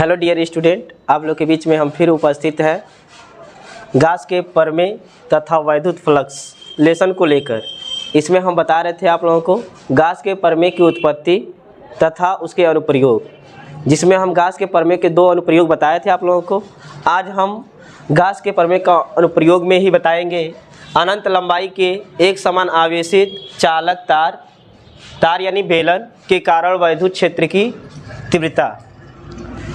Hello dear student, आप लोग के बीच में हम फिर उपस्थित हैं गॉस के प्रमेय तथा वैद्युत फ्लक्स लेसन को लेकर। इसमें हम बता रहे थे आप लोगों को गॉस के प्रमेय की उत्पत्ति तथा उसके अनुप्रयोग, जिसमें हम गॉस के प्रमेय के दो अनुप्रयोग बताए थे आप लोगों को। आज हम गॉस के प्रमेय का अनुप्रयोग में ही बताएंगे अनंत लंबाई के एक समान आवेशित चालक तार यानी बेलन के कारण वैद्युत क्षेत्र की तीव्रता,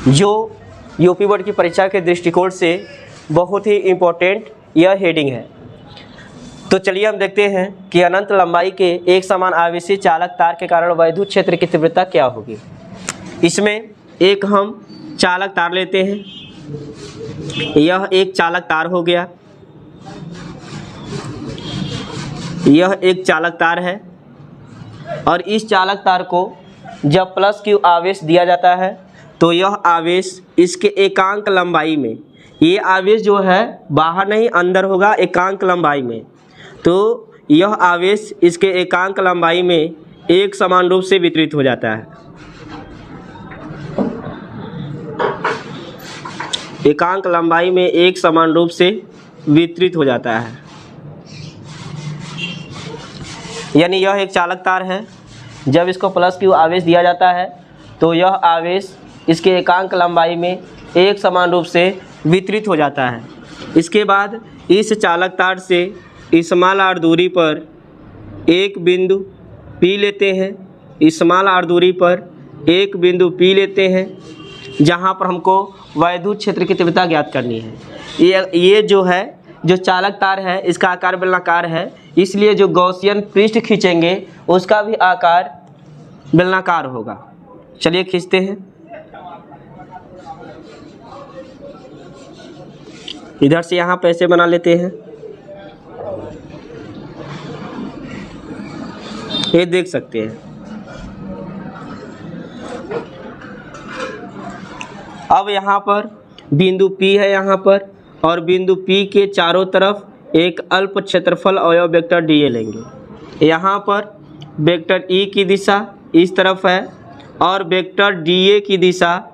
जो यूपी बोर्ड की परीक्षा के दृष्टिकोण से बहुत ही इम्पोर्टेंट यह हेडिंग है। तो चलिए हम देखते हैं कि अनंत लंबाई के एक समान आवेशित चालक तार के कारण वैद्युत क्षेत्र की तीव्रता क्या होगी। इसमें एक हम चालक तार लेते हैं, यह एक चालक तार हो गया, यह एक चालक तार है और इस चालक तार को जब प्लस क्यू आवेश दिया जाता है तो यह आवेश इसके एकांक लंबाई में, ये आवेश जो है बाहर नहीं अंदर होगा एकांक लंबाई में, तो यह आवेश इसके एकांक लंबाई में एक समान रूप से वितरित हो जाता है। एकांक लंबाई में एक समान रूप से वितरित हो जाता है, यानी यह एक चालक तार है। जब इसको प्लस क्यू आवेश दिया जाता है तो यह आवेश इसके एकांक लंबाई में एक समान रूप से वितरित हो जाता है। इसके बाद इस चालक तार से स्मॉल आर दूरी पर एक बिंदु P लेते हैं, स्मॉल आर दूरी पर एक बिंदु P लेते हैं, जहां पर हमको वैद्युत क्षेत्र की तीव्रता ज्ञात करनी है। ये जो है, जो चालक तार है, इसका आकार बेलनाकार है, इसलिए जो गॉसियन पृष्ठ खींचेंगे उसका भी आकार बेलनाकार होगा। चलिए खींचते हैं। इधर से यहाँ पे ऐसे बना लेते हैं, ये देख सकते हैं। अब यहाँ पर बिंदु P है यहाँ पर, और बिंदु P के चारों तरफ एक अल्प क्षेत्रफल अवयव वेक्टर dA लेंगे। यहाँ पर वेक्टर E की दिशा इस तरफ है और वेक्टर dA की दिशा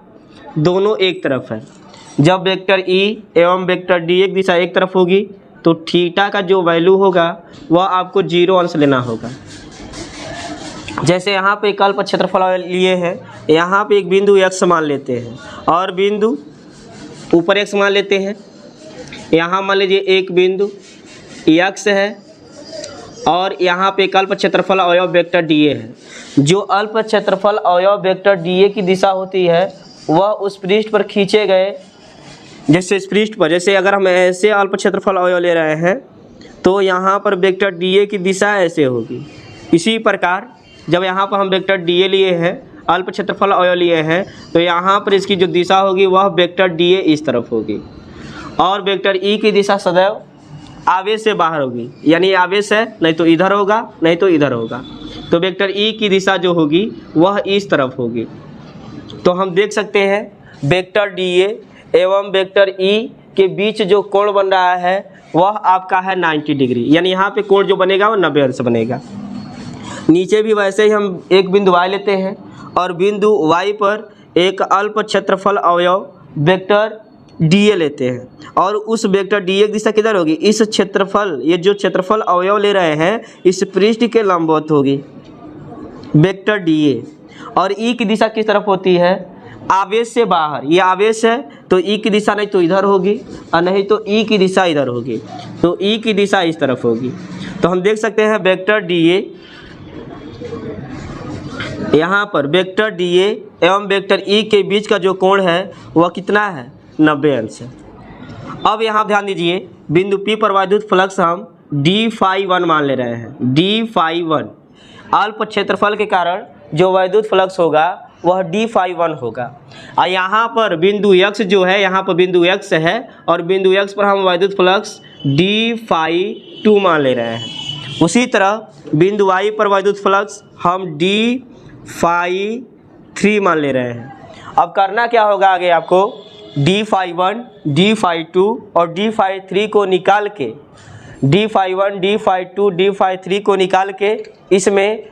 दोनों एक तरफ है। जब वेक्टर E एवं वेक्टर dA की दिशा एक तरफ होगी तो थीटा का जो वैल्यू होगा वह आपको 0 अंश लेना होगा। जैसे यहाँ पे एक अल्प क्षेत्रफल लिए हैं, यहाँ पे एक बिंदु x मान लेते हैं और बिंदु ऊपर x मान लेते हैं। यहाँ मान लीजिए एक बिंदु x है और यहाँ पे एक अल्प क्षेत्रफल अवयव वेक्टर dA है। जो अल्प क्षेत्रफल अवयव वेक्टर dA की दिशा होती है वह उस पृष्ठ पर खींचे गए, जैसे इस पृष्ठ पर, जैसे अगर हम ऐसे अल्प क्षेत्रफल अवयव ले रहे हैं तो यहाँ पर वेक्टर dA की दिशा ऐसे होगी। इसी प्रकार जब यहाँ पर हम वेक्टर dA लिए हैं, अल्प क्षेत्रफल अवयव लिए हैं, तो यहाँ पर इसकी जो दिशा होगी वह वेक्टर dA इस तरफ होगी और वेक्टर E की दिशा सदैव आवेश से बाहर होगी, यानी आवेश है नहीं तो इधर होगा नहीं तो इधर होगा, तो वेक्टर E की दिशा जो होगी वह इस तरफ होगी। तो हम देख सकते हैं वेक्टर dA एवं वेक्टर E के बीच जो कोण बन रहा है वह आपका है 90 डिग्री, यानी यहाँ पे कोण जो बनेगा वो 90 अंश बनेगा। नीचे भी वैसे ही हम एक बिंदु Y लेते हैं और बिंदु Y पर एक अल्प क्षेत्रफल अवयव वेक्टर dA लेते हैं और उस वेक्टर dA की दिशा किधर होगी, इस क्षेत्रफल, ये जो क्षेत्रफल अवयव ले रहे हैं इस पृष्ठ के लंबवत होगी वेक्टर dA। और E की दिशा किस तरफ होती है, आवेश से बाहर। ये आवेश है तो E की दिशा नहीं तो इधर होगी और नहीं तो E की दिशा इधर होगी, तो E की दिशा इस तरफ होगी। तो हम देख सकते हैं वेक्टर dA, यहाँ पर वेक्टर dA एवं वेक्टर E के बीच का जो कोण है वह कितना है, 90 अंश है। अब यहाँ ध्यान दीजिए, बिंदु P पर वैद्युत फ्लक्स हम d∅1 मान ले रहे हैं। d∅1 अल्प क्षेत्रफल के कारण जो वैद्युत फ्लक्स होगा वह d∅1 होगा। और यहाँ पर बिंदु x जो है, यहाँ पर बिंदु x है और बिंदु x पर हम वैद्युत फ्लक्स d∅2 मान ले रहे हैं। उसी तरह बिंदु y पर वैद्युत फ्लक्स हम d∅3 मान ले रहे हैं। अब करना क्या होगा आगे आपको, d∅1, d∅2 और d∅3 को निकाल के, d∅1, d∅2, d∅3 को निकाल के इसमें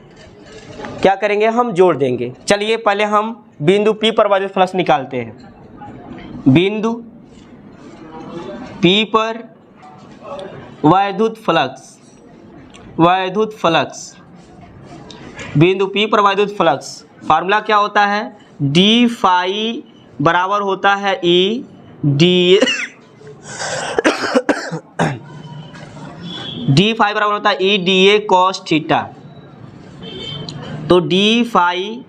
क्या करेंगे, हम जोड़ देंगे। चलिए पहले हम बिंदु P पर वैद्युत फ्लक्स निकालते हैं। बिंदु P पर वैद्युत फ्लक्स, बिंदु P पर वैद्युत फ्लक्स फार्मूला क्या होता है, डी फाई बराबर होता है ई डी डी फाई बराबर होता है ई डी ए कॉस थीटा। तो डी फाई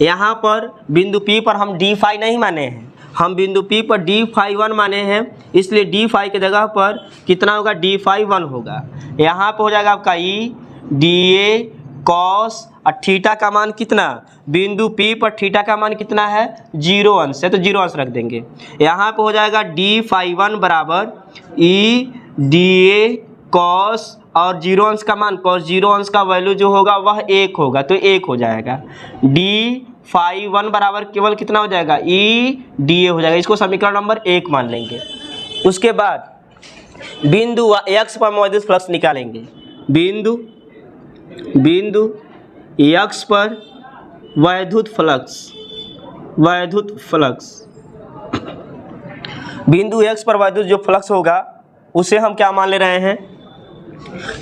यहाँ पर बिंदु P पर हम डी फाई नहीं माने हैं, हम बिंदु P पर डी फाई 1 माने हैं, इसलिए डी फाई की जगह पर कितना होगा, डी फाई 1 होगा। यहाँ पर हो जाएगा आपका ई डी ए कॉस और थीटा का मान कितना, बिंदु P पर थीटा का मान कितना है, 0 अंश है, तो 0 अंश रख देंगे। यहाँ पे हो जाएगा डी फाई 1 बराबर ई डी ए कॉस और 0 अंश का मान, कॉस 0 अंश का वैल्यू जो होगा वह 1 होगा, तो 1 हो जाएगा। डी फाई 1 बराबर केवल कितना हो जाएगा, ई डी ए हो जाएगा। इसको समीकरण नंबर 1 मान लेंगे। उसके बाद बिंदु x पर मौजूद फ्लक्स निकालेंगे। बिंदु x पर वैद्युत फ्लक्स बिंदु x पर वैद्युत जो फ्लक्स होगा उसे हम क्या मान ले रहे हैं,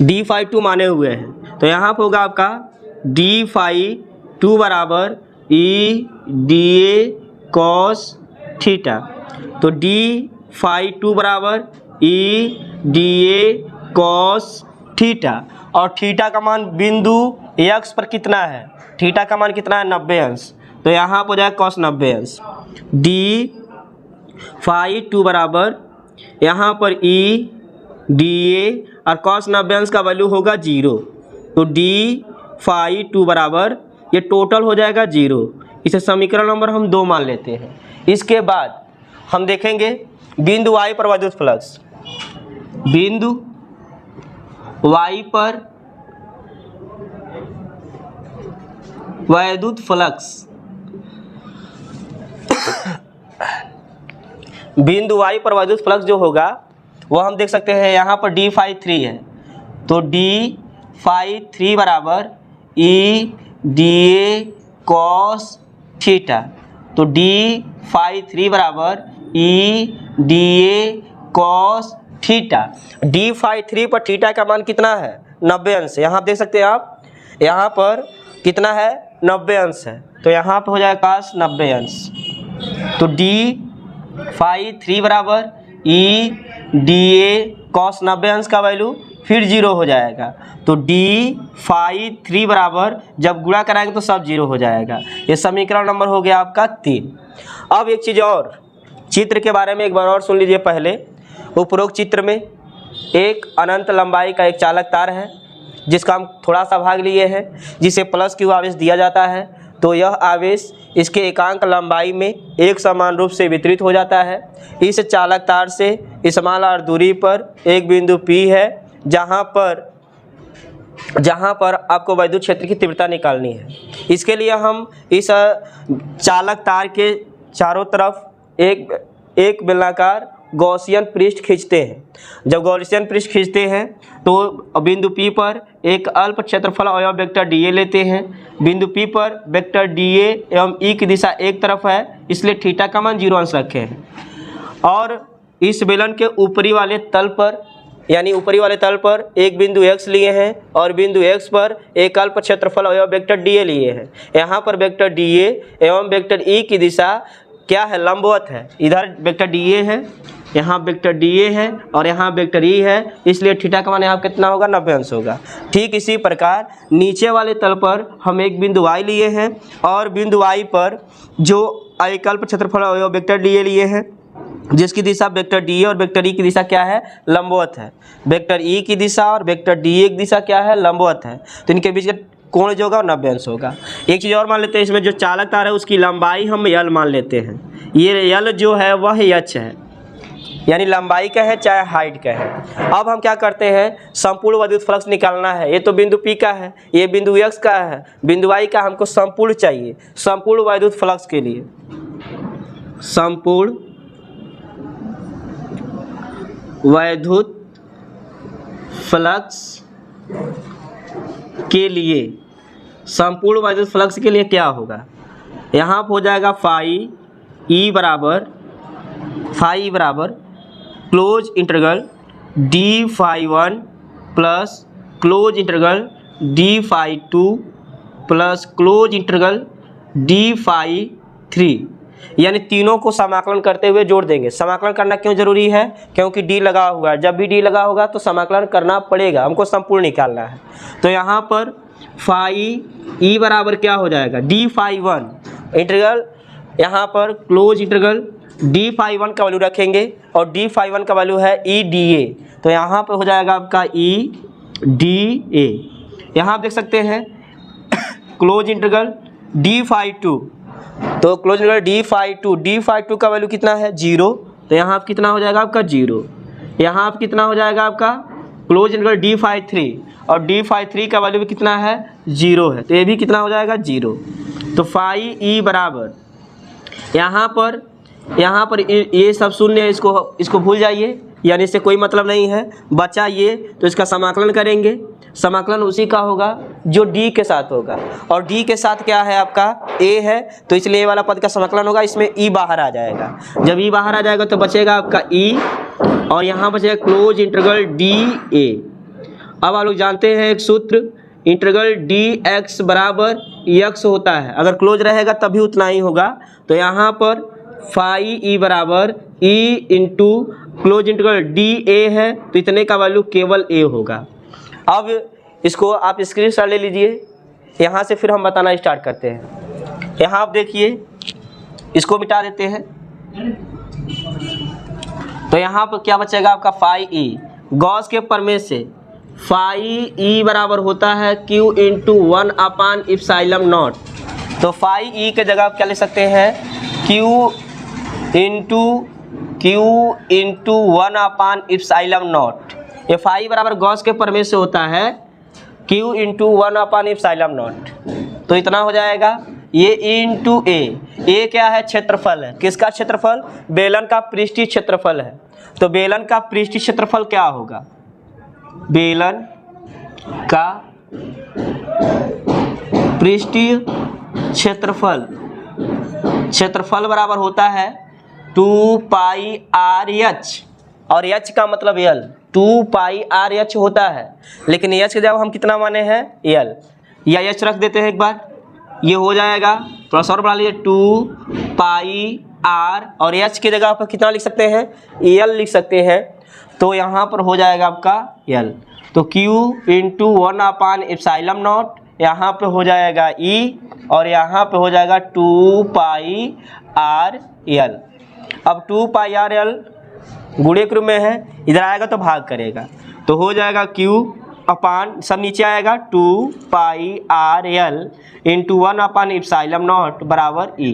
डी फाई 2 माने हुए हैं। तो यहाँ पर होगा आपका डी फाई 2 बराबर E D A cos theta. तो डी फाई 2 बराबर E D A cos theta, और थीटा का मान बिंदु x पर कितना है, थीटा का मान कितना है, 90 अंश। तो यहाँ पर हो जाएगा कॉस 90 अंश। डी फाई 2 बराबर यहाँ पर ई डी ए और कॉस 90 अंश का वैल्यू होगा 0। तो डी फाई 2 बराबर ये टोटल हो जाएगा 0। इसे समीकरण नंबर हम 2 मान लेते हैं। इसके बाद हम देखेंगे बिंदु y पर वैद्युत फ्लक्स। बिंदु y पर वैद्युत फ्लक्स बिंदु y पर वैद्युत फ्लक्स जो होगा वह हम देख सकते हैं, यहाँ पर डी फाई 3 है। तो डी फाई 3 बराबर E D A cos theta. तो डी फाई 3 बराबर E D A cos theta. D phi 3 पर थीटा का मान कितना है, 90 अंश। यहाँ आप देख सकते हैं, आप यहाँ पर कितना है, 90 अंश है। तो यहाँ पर हो जाएगा कॉस 90 अंश। तो डी फाई 3 बराबर ई डी ए कॉस 90 अंश का वैल्यू फिर 0 हो जाएगा। तो डी फाई 3 बराबर जब गुणा कराएंगे तो सब 0 हो जाएगा। ये समीकरण नंबर हो गया आपका 3। अब एक चीज़ और, चित्र के बारे में एक बार और सुन लीजिए। पहले उपरोक्त चित्र में एक अनंत लंबाई का एक चालक तार है जिसका हम थोड़ा सा भाग लिए हैं, जिसे प्लस क्यू आवेश दिया जाता है। तो यह आवेश इसके एकांक लंबाई में एक समान रूप से वितरित हो जाता है। इस चालक तार से स्मॉल r दूरी पर एक बिंदु P है जहाँ पर आपको विद्युत क्षेत्र की तीव्रता निकालनी है। इसके लिए हम इस चालक तार के चारों तरफ एक बेलनाकार गॉसियन पृष्ठ खींचते हैं। जब गॉसियन पृष्ठ खींचते हैं तो बिंदु P पर एक अल्प क्षेत्रफल अवयव वेक्टर dA लेते हैं। बिंदु P पर वेक्टर dA एवं E की दिशा एक तरफ है, इसलिए थीटा का मान 0 अंश रखे हैं। और इस बेलन के ऊपरी वाले तल पर, यानी ऊपरी वाले तल पर एक बिंदु x लिए हैं और बिंदु x पर एक अल्प क्षेत्रफल अवयव वेक्टर dA लिए हैं। यहाँ पर वेक्टर dA एवं वेक्टर E की दिशा क्या है, लंबवत है। इधर वेक्टर dA है, यहाँ वेक्टर dA है और यहाँ वेक्टर E है, इसलिए थीटा का मान यहाँ कितना होगा, 90 अंश होगा। ठीक इसी प्रकार नीचे वाले तल पर हम एक बिंदु y लिए हैं और बिंदु y पर जो एक अल्प क्षेत्रफल अवयव वेक्टर dA लिए हैं, जिसकी दिशा वेक्टर dA और वेक्टर E की दिशा क्या है, लंबवत है। वेक्टर E की दिशा और वेक्टर dA की दिशा क्या है, लंबवत है। तो इनके बीच का कोण जो होगा 90 अंश होगा। एक चीज़ और मान लेते हैं, इसमें जो चालक तार है उसकी लंबाई हम L मान लेते हैं। ये L जो है वह h है, यानी लंबाई का है चाहे हाइट का है। अब हम क्या करते हैं, संपूर्ण विद्युत फ्लक्स निकालना है। ये तो बिंदु P का है, ये बिंदु x का है, बिंदु y का हमको संपूर्ण चाहिए। संपूर्ण विद्युत फ्लक्स के लिए, संपूर्ण विद्युत फ्लक्स के लिए, संपूर्ण विद्युत फ्लक्स के लिए क्या होगा, यहाँ पर हो जाएगा फाई E बराबर फाई बराबर close interval D phi 1 plus close interval D phi 2 plus close interval D phi 3, यानी तीनों को समाकलन करते हुए जोड़ देंगे। समाकलन करना क्यों जरूरी है? क्योंकि डी लगा हुआ है, जब भी डी लगा होगा तो समाकलन करना पड़ेगा, हमको संपूर्ण निकालना है। तो यहाँ पर फाई ई बराबर क्या हो जाएगा? डी फाई 1 इंटीग्रल, यहाँ पर क्लोज इंटीग्रल डी फाई 1 का वैल्यू रखेंगे और डी फाई 1 का वैल्यू है ई डी ए, तो यहाँ पर हो जाएगा आपका ई डी ए। यहाँ आप देख सकते हैं क्लोज इंटीग्रल डी फाई 2, तो क्लोज इंटीग्रल डी फाई 2 का वैल्यू कितना है? 0, तो यहाँ आप कितना हो जाएगा आपका 0। यहाँ आप कितना हो जाएगा आपका क्लोज इंटीग्रल डी फाई 3, और डी फाई 3 का वैल्यू भी कितना है? 0 है, तो ये भी कितना हो जाएगा? 0। तो फाई ई बराबर यहाँ पर ये सब शून्य है, इसको भूल जाइए, यानी इससे कोई मतलब नहीं है, बचा ये, तो इसका समाकलन करेंगे। समाकलन उसी का होगा जो d के साथ होगा, और d के साथ क्या है आपका? a है, तो इसलिए a वाला पद का समाकलन होगा, इसमें e बाहर आ जाएगा। जब e बाहर आ जाएगा तो बचेगा आपका e, और यहाँ बचेगा क्लोज इंटीग्रल डी ए। अब आप लोग जानते हैं एक सूत्र, इंटीग्रल डी एक्स बराबर x होता है, अगर क्लोज रहेगा तभी उतना ही होगा। तो यहाँ पर फाई ई बराबर e into close integral D A है, तो इतने का वैल्यू केवल a होगा। अब इसको आप स्क्रीनशॉट ले लीजिए, यहाँ से फिर हम बताना स्टार्ट करते हैं। यहाँ आप देखिए, इसको मिटा देते हैं, तो यहाँ पर क्या बचेगा आपका? फाई ई, गॉस के प्रमेय से फाई ई बराबर होता है q into 1 upon epsilon not. तो फाई ई के जगह आप क्या ले सकते हैं? q into 1 upon epsilon not. ये फाई बराबर गॉस के प्रमेय से होता है q into 1 upon epsilon not, तो इतना हो जाएगा। ये इंटू ए क्या है? क्षेत्रफल है। किसका क्षेत्रफल? बेलन का पृष्ठीय क्षेत्रफल है। तो बेलन का पृष्ठीय क्षेत्रफल क्या होगा? बेलन का पृष्ठीय क्षेत्रफल बराबर होता है 2 पाई आर एच, और एच का मतलब एल, 2 पाई आर एच होता है, लेकिन एच के जब हम कितना माने हैं? एल, या एच रख देते हैं एक बार, ये हो जाएगा। थोड़ा सा और बढ़ा लीजिए, 2 पाई आर, और एच की जगह पर कितना लिख सकते हैं? एल लिख सकते हैं, तो यहाँ पर हो जाएगा आपका एल। तो q into 1 upon epsilon not, यहाँ पे हो जाएगा e, और यहाँ पे हो जाएगा 2 पाई आर एल। अब 2 पाई आर एल गुणे के रूप में है, इधर आएगा तो भाग करेगा, तो हो जाएगा q अपान, सब नीचे आएगा 2 pi r l into 1 upon epsilon nought बराबर e।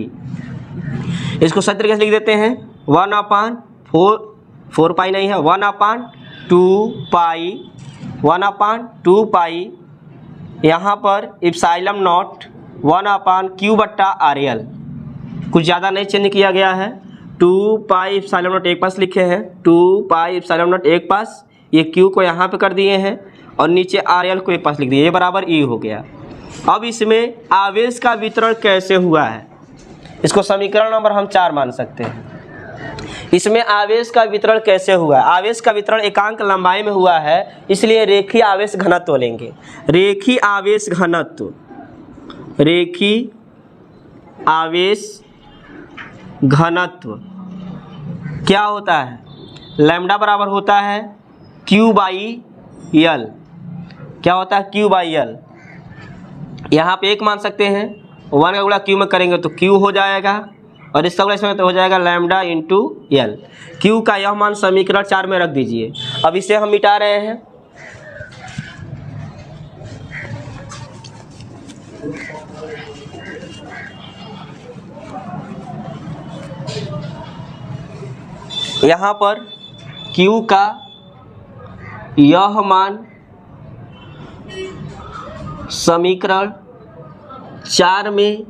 इसको सही तरीके से लिख देते हैं, 1 अपान 4 पाई नहीं है, 1 अपान 2 पाई, यहाँ पर इप्सिलॉन नॉट 1 अपान q बट्टा आर एल, कुछ ज़्यादा नहीं चेंज किया गया है। 2 पाई इप्सिलॉन नॉट एक पास लिखे हैं, 2 पाई इप्सिलॉन नॉट एक पास, ये q को यहाँ पे कर दिए हैं, और नीचे आर एल को एक पास लिख दिए, ये बराबर e हो गया। अब इसमें आवेश का वितरण कैसे हुआ है, इसको समीकरण नंबर हम 4 मान सकते हैं। इसमें आवेश का वितरण कैसे हुआ है? आवेश का वितरण एकांक लंबाई में हुआ है, इसलिए रेखीय आवेश घनत्व लेंगे। रेखीय आवेश घनत्व, रेखीय आवेश घनत्व क्या होता है? लैम्डा बराबर होता है q बाई एल। क्या होता है? q by L. यहाँ पे एक मान सकते हैं, 1 का गुणा q में करेंगे तो q हो जाएगा, और इसका गुणा इसमें तो हो जाएगा लैम्डा इंटू एल। q का यह मान समीकरण 4 में रख दीजिए। अब इसे हम मिटा रहे हैं, यहाँ पर q का यह मान समीकरण 4 में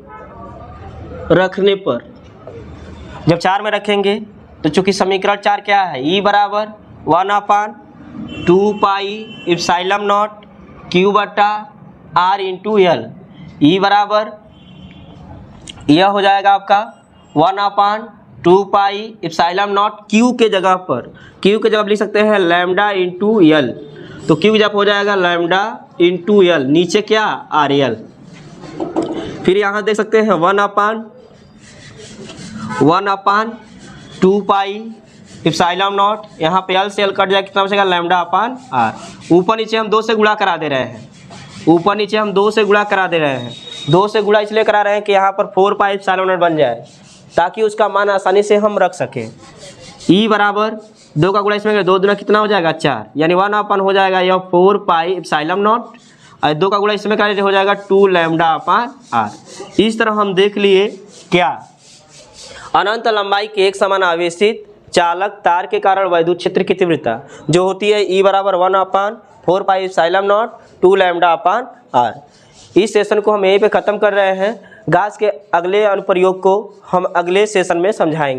रखने पर, जब 4 में रखेंगे तो चूंकि समीकरण 4 क्या है? e बराबर 1 अपान 2 पाई इप्सिलॉन नॉट q बटा r इंटू एल, ई बराबर यह हो जाएगा आपका 1 अपान 2 पाई एप्सिलॉन नॉट क्यू के जगह पर, क्यू के जगह पर लिख सकते हैं लैम्डा इंटू यल, तो क्यू की जगह हो जाएगा लैम्डा इंटू यल, नीचे क्या आर एल। फिर यहाँ देख सकते हैं 1/2 पाई एप्सिलॉन नॉट, यहाँ पे एल से एल कट जाए, कितना बचेगा लैम्डा अपान आर। ऊपर नीचे हम 2 से गुणा करा दे रहे हैं, ऊपर नीचे हम 2 से गुणा करा दे रहे हैं। 2 से गुणा इसलिए करा रहे हैं कि यहाँ पर 4 पाई एप्सिलॉन नॉट बन जाए, ताकि उसका मान आसानी से हम रख सकें। ई बराबर 2 का गुणा इसमें 2 दूना कितना हो जाएगा 4, यानी 1 हो जाएगा यह 4 पाई एप्सिलॉन नॉट, और 2 का गुणा इसमें करें हो जाएगा 2 लैम्डा अपान आर। इस तरह हम देख लिए क्या, अनंत लंबाई के एक समान आवेशित चालक तार के कारण वैद्युत क्षेत्र की तीव्रता जो होती है ई बराबर 1/4 pi epsilon naught 2 lambda upon R. इस सेशन को हम यहीं पे ख़त्म कर रहे हैं। गाउस के अगले अनुप्रयोग को हम अगले सेशन में समझाएंगे।